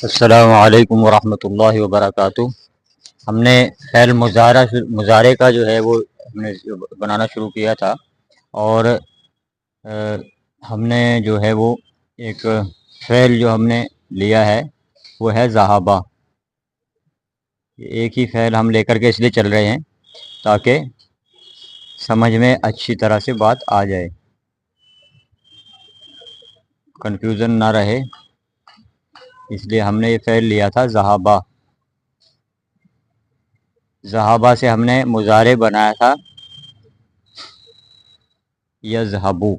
السلام علیکم ورحمۃ اللہ وبرکاتہ۔ ہم نے فعل مضارع کا جو ہے وہ ہم نے بنانا شروع کیا تھا، اور ہم نے جو ہے وہ ایک فعل جو ہم نے لیا ہے وہ ہے ذہابہ۔ ایک ہی فعل ہم لے کر کے اس لیے چل رہے ہیں تاکہ سمجھ میں اچھی طرح سے بات آ جائے، کنفیوژن نہ رہے، اس لیے ہم نے یہ فعل لیا تھا ذہابہ۔ ذہابہ سے ہم نے مضارع بنایا تھا یذہبو۔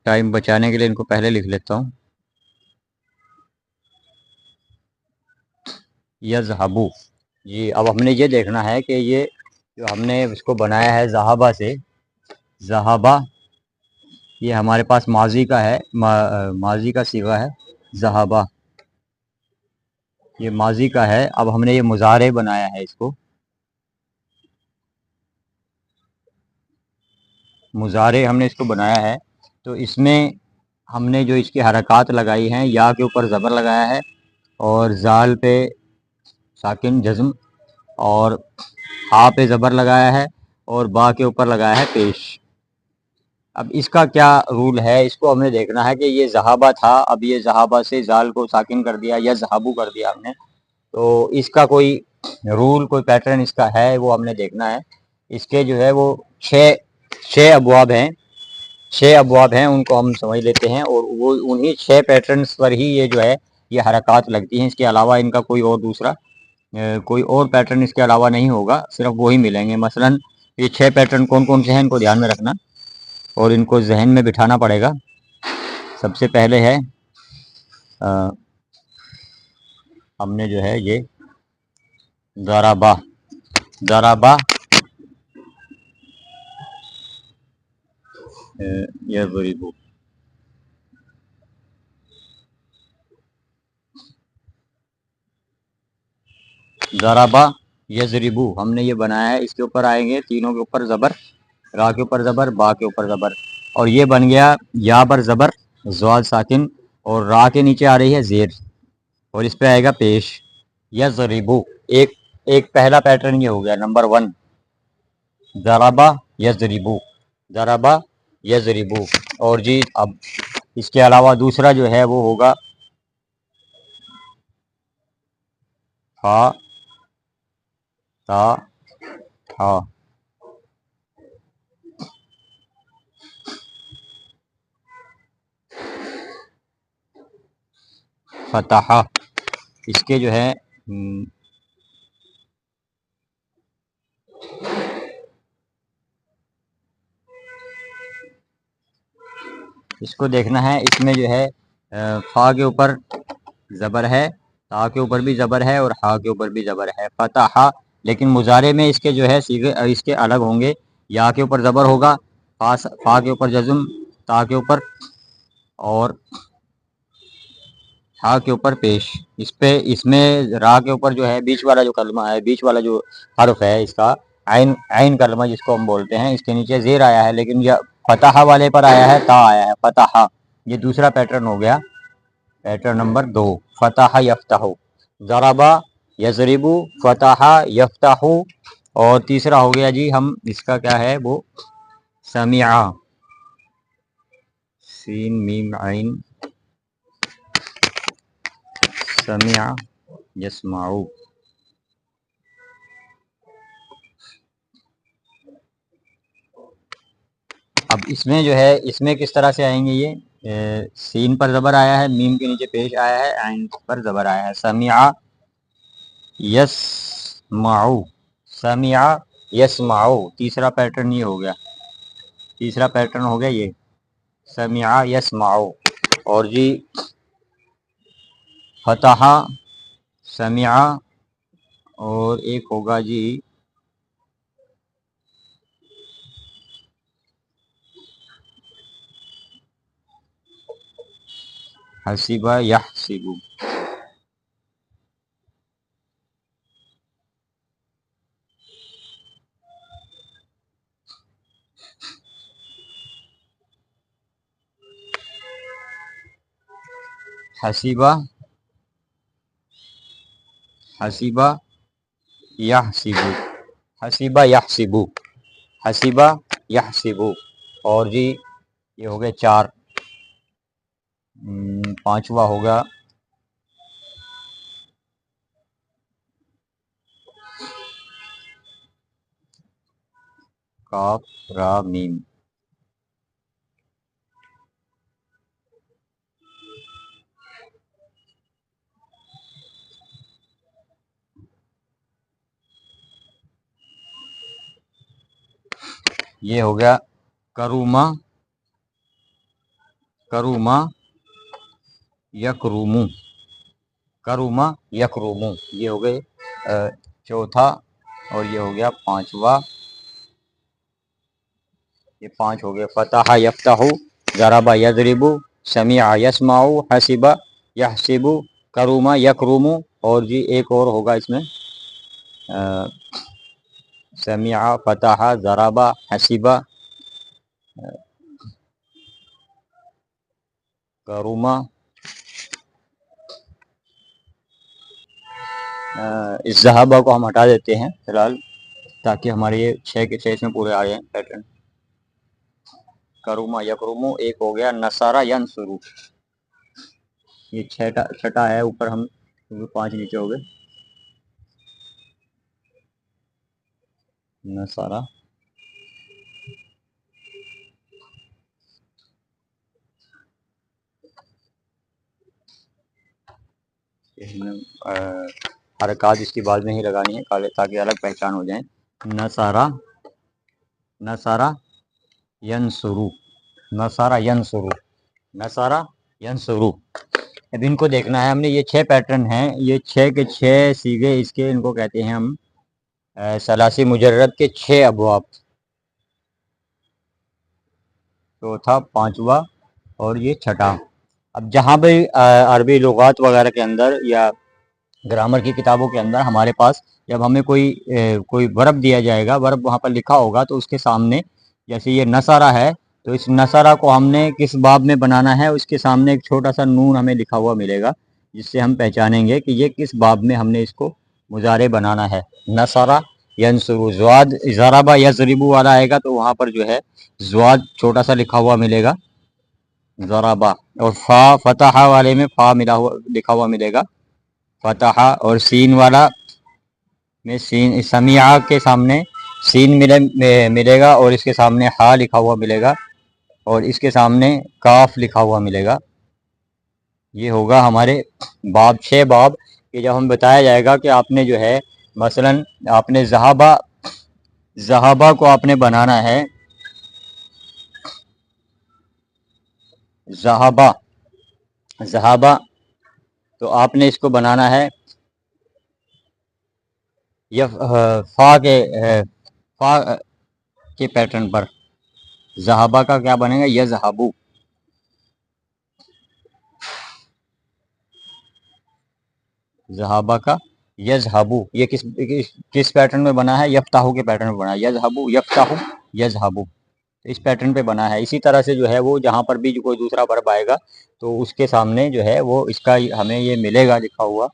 ٹائم بچانے کے لیے ان کو پہلے لکھ لیتا ہوں، یذہبو۔ جی اب ہم نے یہ دیکھنا ہے کہ یہ جو ہم نے اس کو بنایا ہے ذہابہ سے، ذہابہ یہ ہمارے پاس ماضی کا ہے، ماضی کا صیغہ ہے ذہابہ، یہ ماضی کا ہے۔ اب ہم نے یہ مضارع بنایا ہے، اس کو مضارع ہم نے اس کو بنایا ہے، تو اس میں ہم نے جو اس کی حرکات لگائی ہیں، یا کے اوپر زبر لگایا ہے، اور زال پہ ساکن جزم، اور ہا پہ زبر لگایا ہے، اور با کے اوپر لگایا ہے پیش۔ اب اس کا کیا رول ہے، اس کو ہم نے دیکھنا ہے کہ یہ ذہابہ تھا، اب یہ ذہابہ سے زال کو ساکن کر دیا یا ذہابو کر دیا ہم نے، تو اس کا کوئی رول، کوئی پیٹرن اس کا ہے، وہ ہم نے دیکھنا ہے۔ اس کے جو ہے وہ چھ ابواب ہیں، ان کو ہم سمجھ لیتے ہیں، اور وہ انہی 6 پیٹرنز پر ہی یہ جو ہے یہ حرکات لگتی ہیں، اس کے علاوہ ان کا کوئی اور دوسرا کوئی اور پیٹرن اس کے علاوہ نہیں ہوگا، صرف وہی ملیں گے۔ مثلا یہ 6 پیٹرن کون کون سے ہیں، ان کو دھیان میں رکھنا اور ان کو ذہن میں بٹھانا پڑے گا۔ سب سے پہلے ہے ہم نے جو ہے یہ ضربہ یضرب، ضربہ یضربو ہم نے یہ بنایا ہے۔ اس کے اوپر آئیں گے تینوں کے اوپر زبر، را کے اوپر زبر، با کے اوپر زبر، اور یہ بن گیا یا بر زبر زوال ساکن، اور را کے نیچے آ رہی ہے زیر، اور اس پہ آئے گا پیش یضربو۔ ایک پہلا پیٹرن یہ ہو گیا، نمبر 1، ضربہ یضربو، ضربہ یضربو۔ اور جی اب اس کے علاوہ دوسرا جو ہے وہ ہوگا فا تا تھا، فتح۔ اس کے جو ہے اس کو دیکھنا ہے، اس میں جو ہے فا کے اوپر زبر ہے، تا کے اوپر بھی زبر ہے، اور ہا کے اوپر بھی زبر ہے، فتح۔ لیکن مضارع میں اس کے جو ہے صیغے اس کے الگ ہوں گے، یا کے اوپر زبر ہوگا، فا کے اوپر جزم، تا کے اوپر، اور ہا کے اوپر پیش۔ اس میں را کے اوپر جو ہے بیچ والا جو کلمہ ہے، بیچ والا جو حرف ہے اس کا عین کلمہ جس کو ہم بولتے ہیں، اس کے نیچے زیر آیا ہے، لیکن یہ فتح والے پر آیا ہے، تا آیا ہے، فتح۔ یہ دوسرا پیٹرن ہو گیا، پیٹرن نمبر 2، فتح یفتح، ضربہ یضرب، فتح یفتح۔ اور تیسرا ہو گیا جی ہم اس کا کیا ہے وہ سمع، سین میم عین، سمع یسمع۔ اب اس میں جو ہے اس میں کس طرح سے آئیں گے، یہ سین پر زبر آیا ہے، میم کے نیچے پیش آیا ہے، عین پر زبر آیا ہے، سمع یسمع، سمع یسمع۔ تیسرا پیٹرن یہ ہو گیا، تیسرا پیٹرن ہو گیا یہ سمع یسمع۔ اور جی فتح، سمع، اور ایک ہوگا جی حسیبہ یحسبو. حسیبہ حسیبہ یحسبو. حسیبہ یحسبو. حسیبہ یحسبو. اور جی یہ ہو گئے 4. پانچواں ہوگا کاف را میم. یہ ہو گیا کروما کروما یکرومو. کروما یکرومو. یہ ہو گئے چوتھا. اور یہ ہو گیا 5واں. یہ 5 ہو گئے. فتح یفتح، ضرب یضرب، سمع یسمع، حسب یحسب، کروم یکروم. اور جی ایک اور ہوگا اس میں سمع، فتح، ضرب، حسب، کروم. اس ذہابہ کو ہم ہٹا دیتے ہیں فی الحال تاکہ ہمارے یہ 6 کے 6 اس میں پورے آ جائیں پیٹرن. کروما یکرومو. ایک ہو گیا نصارہ ینصرو. یہ چھٹا ہے اوپر، ہم 5 نیچے ہو گئے. نصارہ حرکات اس کی بعد میں ہی لگانی ہے تاکہ الگ پہچان ہو جائیں. نصارہ نصارہ ینصرو. نصارہ ینصرو. نصارہ ینصرو. اب ان کو دیکھنا ہے ہم نے. یہ 6 پیٹرن ہیں. یہ 6 کے 6 سیغے اس کے ان کو کہتے ہیں ہم ثلاثی مجرد کے 6 ابواب. چوتھا، 5واں اور یہ چھٹا. اب جہاں بھی عربی لغات وغیرہ کے اندر یا گرامر کی کتابوں کے اندر ہمارے پاس جب ہمیں کوئی ورب دیا جائے گا، ورب وہاں پر لکھا ہوگا، تو اس کے سامنے جیسے یہ نصارہ ہے تو اس نصارہ کو ہم نے کس باب میں بنانا ہے، اس کے سامنے ایک چھوٹا سا نون ہمیں لکھا ہوا ملے گا جس سے ہم پہچانیں گے کہ یہ کس باب میں ہم نے اس کو مضارع بنانا ہے. نصارہ ینصرو. زواد ضربہ یضرب والا آئے گا تو وہاں پر جو ہے زواد چھوٹا سا لکھا ہوا ملے گا ضربہ. اور فا فتح والے میں فا لکھا ہوا ملے گا فتح. اور سین والا میں سین، سمیعہ کے سامنے سین ملے گا اور اس کے سامنے ہا لکھا ہوا ملے گا اور اس کے سامنے کاف لکھا ہوا ملے گا. یہ ہوگا ہمارے باب 6 باب کہ جب ہم بتایا جائے گا کہ آپ نے جو ہے مثلا آپ نے ذہابہ کو آپ نے بنانا ہے ذہابہ تو آپ نے اس کو بنانا ہے فا کے پیٹرن پر. ذہابہ کا کیا بنے گا؟ یذہبو. ذہابہ کا یذہبو. یہ کس پیٹرن میں بنا ہے؟ یفتحو کے پیٹرن میں بنا ہے. یذہبو یفتحو یذہبو اس پیٹرن پہ بنا ہے. اسی طرح سے جو ہے وہ جہاں پر بھی کوئی دوسرا ورب آئے گا تو اس کے سامنے جو ہے وہ اس کا ہمیں یہ ملے گا لکھا ہوا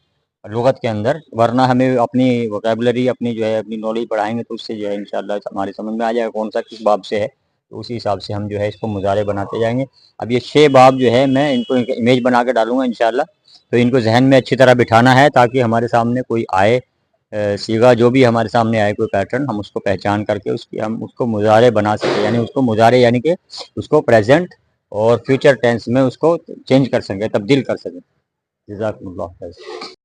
لغت کے اندر. ورنہ ہمیں اپنی ووکیبلری اپنی جو ہے اپنی نالج پڑھائیں گے تو اس سے جو ہے انشاءاللہ ہمارے سمجھ میں آ جائے گا کون سا کس باب سے ہے، تو اسی حساب سے ہم جو ہے اس کو مضارع بناتے جائیں گے. اب یہ 6 باب جو ہے میں ان کو امیج بنا کے ڈالوں گا انشاءاللہ، تو ان کو ذہن میں اچھی طرح بٹھانا ہے تاکہ ہمارے سامنے کوئی آئے صیغہ جو بھی ہمارے سامنے آئے کوئی پیٹرن، ہم اس کو پہچان کر کے ہم اس کو مضارع بنا سکیں. یعنی اس کو مضارع یعنی کہ اس کو پریزنٹ اور فیوچر ٹینس میں اس کو چینج کر سکیں، تبدیل کر سکیں. جزاکم اللہ خیر.